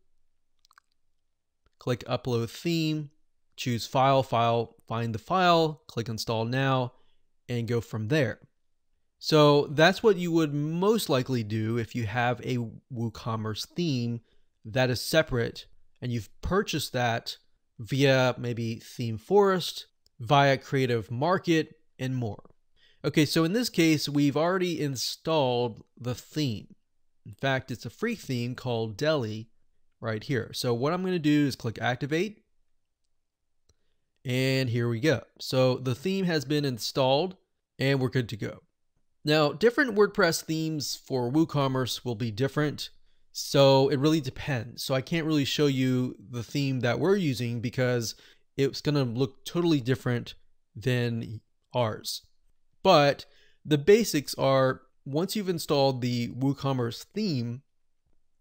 click Upload Theme, choose File, find the file, click Install Now, and go from there. So that's what you would most likely do if you have a WooCommerce theme that is separate and you've purchased that via maybe Theme Forest, via Creative Market, and more. Okay, so in this case, we've already installed the theme. In fact, it's a free theme called Deli right here. So what I'm going to do is click Activate, and here we go. So the theme has been installed, and we're good to go. Now, different WordPress themes for WooCommerce will be different, so it really depends. So I can't really show you the theme that we're using because it's going to look totally different than ours. But the basics are, once you've installed the WooCommerce theme,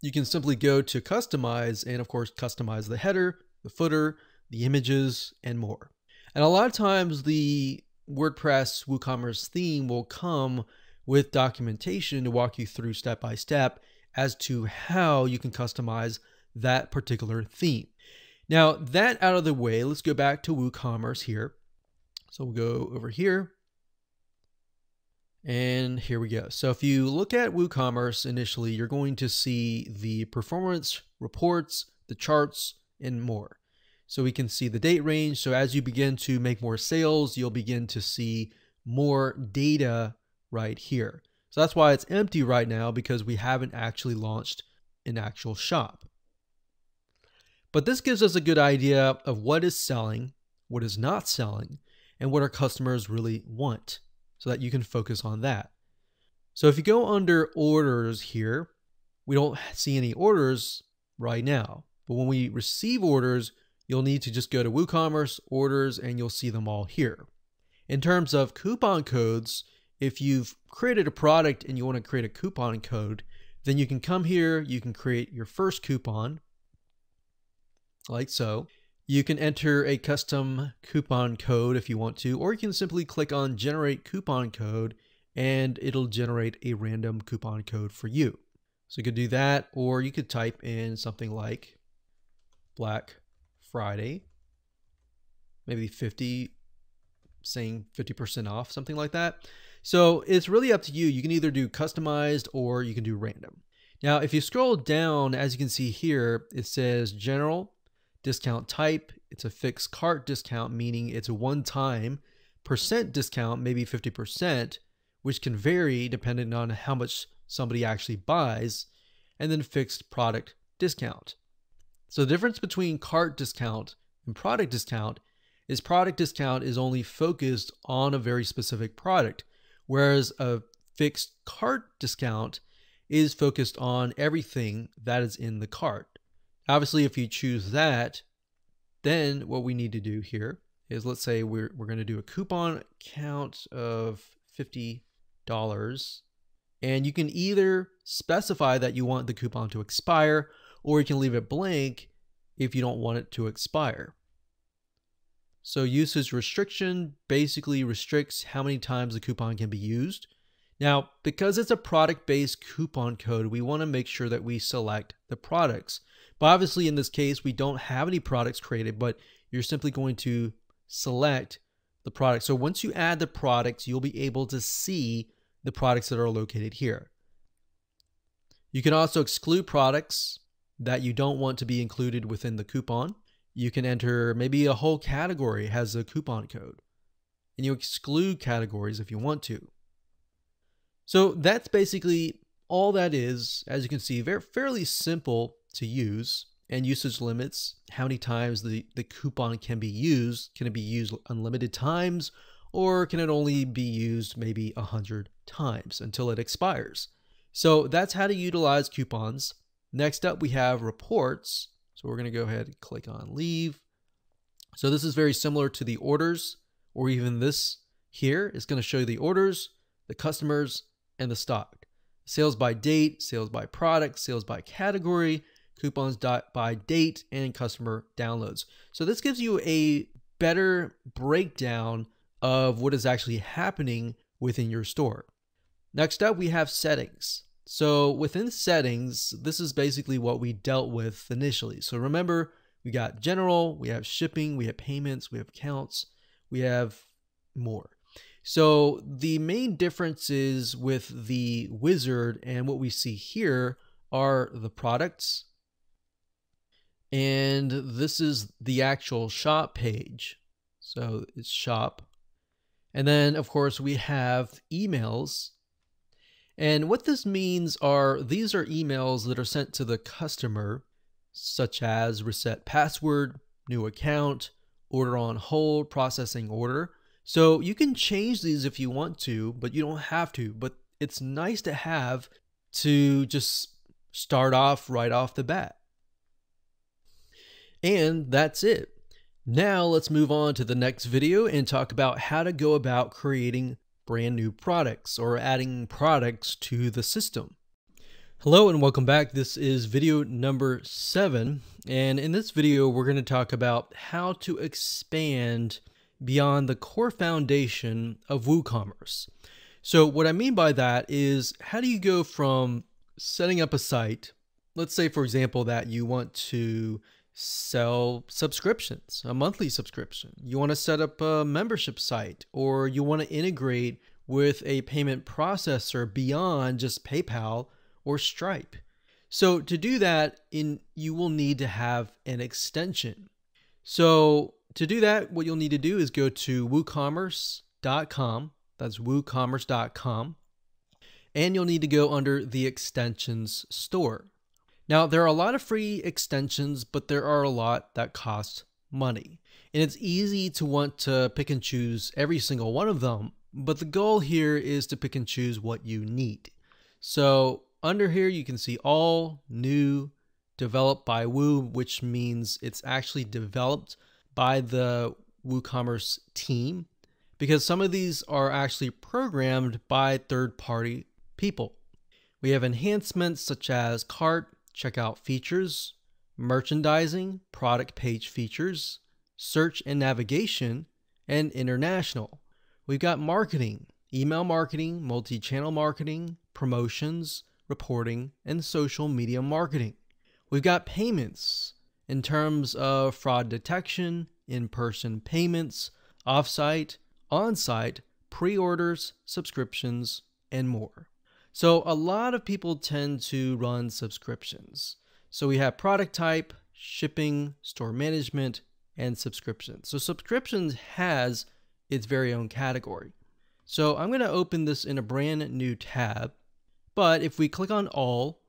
you can simply go to Customize and, of course, customize the header, the footer, the images, and more. And a lot of times the WordPress WooCommerce theme will come with documentation to walk you through step by step as to how you can customize that particular theme. Now, that out of the way, let's go back to WooCommerce here. So we'll go over here. And here we go. So if you look at WooCommerce initially, you're going to see the performance reports, the charts, and more. So we can see the date range. So as you begin to make more sales, you'll begin to see more data right here. So that's why it's empty right now, because we haven't actually launched an actual shop. But this gives us a good idea of what is selling, what is not selling, and what our customers really want, so that you can focus on that. So if you go under orders here, we don't see any orders right now. But when we receive orders, you'll need to just go to WooCommerce orders and you'll see them all here. In terms of coupon codes, if you've created a product and you want to create a coupon code, then you can come here, you can create your first coupon, like so. You can enter a custom coupon code if you want to, or you can simply click on Generate Coupon Code and it'll generate a random coupon code for you. So you could do that, or you could type in something like Black Friday, maybe 50, saying 50% off, something like that. So it's really up to you. You can either do customized or you can do random. Now, if you scroll down, as you can see here, it says general discount type. It's a fixed cart discount, meaning it's a one-time percent discount, maybe 50%, which can vary depending on how much somebody actually buys, and then fixed product discount. So the difference between cart discount and product discount is only focused on a very specific product, whereas a fixed cart discount is focused on everything that is in the cart. Obviously, if you choose that, then what we need to do here is, let's say we're going to do a coupon count of $50, and you can either specify that you want the coupon to expire, or you can leave it blank if you don't want it to expire. So usage restriction basically restricts how many times the coupon can be used. Now, because it's a product-based coupon code, we want to make sure that we select the products. But obviously in this case, we don't have any products created, but you're simply going to select the product. So once you add the products, you'll be able to see the products that are located here. You can also exclude products that you don't want to be included within the coupon. You can enter maybe a whole category has a coupon code, and you exclude categories if you want to. So that's basically all that is. As you can see, fairly simple to use. and usage limits, how many times the coupon can be used. Can it be used unlimited times, or can it only be used maybe 100 times until it expires? So that's how to utilize coupons. Next up, we have reports. So we're going to go ahead and click on leave. So this is very similar to the orders, or even this here is going to show you the orders, the customers, and the stock. Sales by date, sales by product, sales by category, coupons by date, and customer downloads. So this gives you a better breakdown of what is actually happening within your store. Next up, we have settings. So within settings, this is basically what we dealt with initially. So remember, we got general, we have shipping, we have payments, we have accounts, we have more. So the main differences with the wizard and what we see here are the products. And this is the actual shop page. So it's shop. And then of course we have emails. And what this means are these are emails that are sent to the customer, such as reset password, new account, order on hold, processing order. So you can change these if you want to, but you don't have to. But it's nice to have to just start off right off the bat. And that's it. Now let's move on to the next video and talk about how to go about creating brand new products or adding products to the system. Hello and welcome back. This is video number 7. And in this video, we're going to talk about how to expand beyond the core foundation of WooCommerce. So what I mean by that is, how do you go from setting up a site? Let's say, for example, that you want to sell subscriptions, a monthly subscription. You want to set up a membership site, or you want to integrate with a payment processor beyond just PayPal or Stripe. So to do that, you will need to have an extension. So to do that, what you'll need to do is go to WooCommerce.com. That's WooCommerce.com. And you'll need to go under the extensions store. Now, there are a lot of free extensions, but there are a lot that cost money. And it's easy to want to pick and choose every single one of them, but the goal here is to pick and choose what you need. So under here, you can see all new, developed by Woo, which means it's actually developed by the WooCommerce team, because some of these are actually programmed by third-party people. We have enhancements such as cart, checkout features, merchandising, product page features, search and navigation, and international. We've got marketing, email marketing, multi-channel marketing, promotions, reporting, and social media marketing. We've got payments in terms of fraud detection, in-person payments, off-site, on-site, pre-orders, subscriptions, and more. So a lot of people tend to run subscriptions. So we have product type, shipping, store management, and subscriptions. So subscriptions has its very own category. So I'm going to open this in a brand new tab. But if we click on all,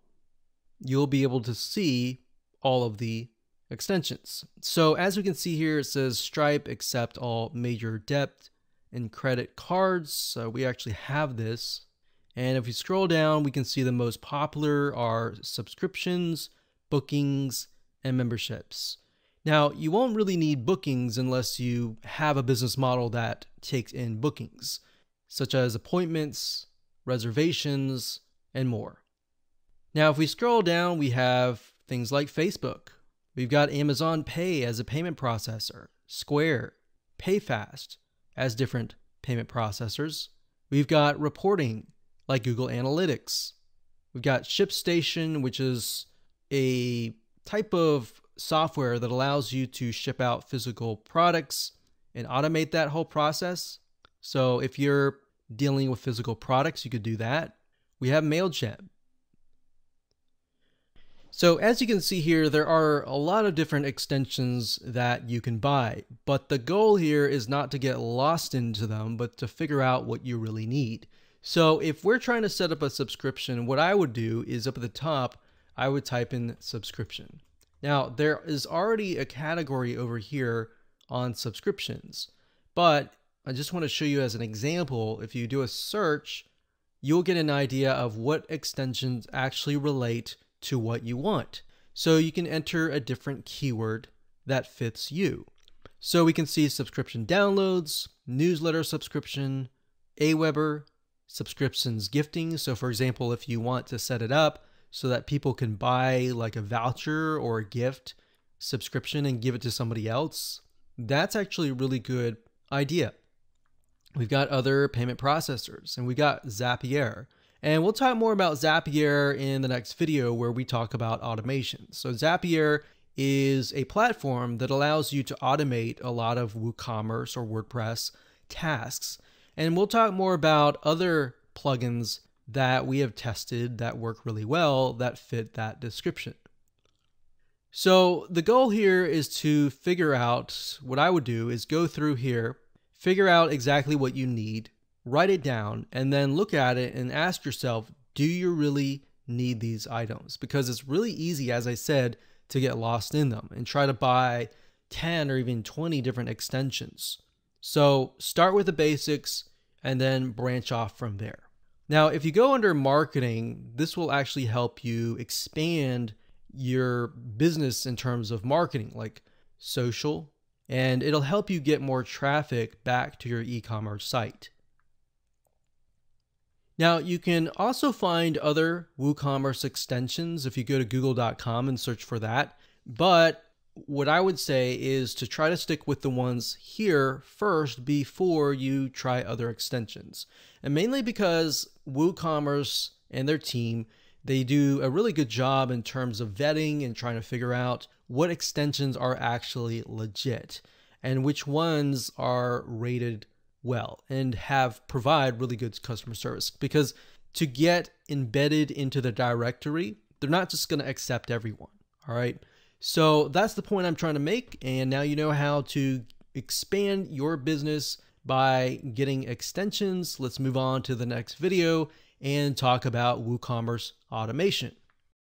you'll be able to see all of the extensions. So as we can see here, it says Stripe accept all major debit and credit cards. So we actually have this. And if we scroll down, we can see the most popular are subscriptions, bookings, and memberships. Now, you won't really need bookings unless you have a business model that takes in bookings, such as appointments, reservations, and more. Now, if we scroll down, we have things like Facebook. We've got Amazon Pay as a payment processor, Square, PayFast as different payment processors. We've got reporting like Google Analytics. We've got ShipStation, which is a type of software that allows you to ship out physical products and automate that whole process. So if you're dealing with physical products, you could do that. We have MailChimp. So as you can see here, there are a lot of different extensions that you can buy, but the goal here is not to get lost into them, but to figure out what you really need. So if we're trying to set up a subscription, what I would do is up at the top, I would type in subscription. Now, there is already a category over here on subscriptions, but I just want to show you as an example, if you do a search, you'll get an idea of what extensions actually relate to what you want. So you can enter a different keyword that fits you. So we can see subscription downloads, newsletter subscription, Aweber, subscriptions gifting. So for example, if you want to set it up so that people can buy like a voucher or a gift subscription and give it to somebody else, that's actually a really good idea. We've got other payment processors, and we got Zapier. And we'll talk more about Zapier in the next video where we talk about automation. So Zapier is a platform that allows you to automate a lot of WooCommerce or WordPress tasks. And we'll talk more about other plugins that we have tested that work really well that fit that description. So the goal here is to figure out, what I would do is go through here, figure out exactly what you need, write it down, and then look at it and ask yourself, do you really need these items? Because it's really easy, as I said, to get lost in them and try to buy 10 or even 20 different extensions. So start with the basics and then branch off from there. Now, if you go under marketing, this will actually help you expand your business in terms of marketing, like social, and it'll help you get more traffic back to your e-commerce site. Now, you can also find other WooCommerce extensions if you go to google.com and search for that. But what I would say is to try to stick with the ones here first before you try other extensions. And mainly because WooCommerce and their team, they do a really good job in terms of vetting and trying to figure out what extensions are actually legit and which ones are rated well and provide really good customer service. Because to get embedded into the directory, they're not just going to accept everyone. All right. So that's the point I'm trying to make. And now you know how to expand your business by getting extensions. Let's move on to the next video and talk about WooCommerce automation.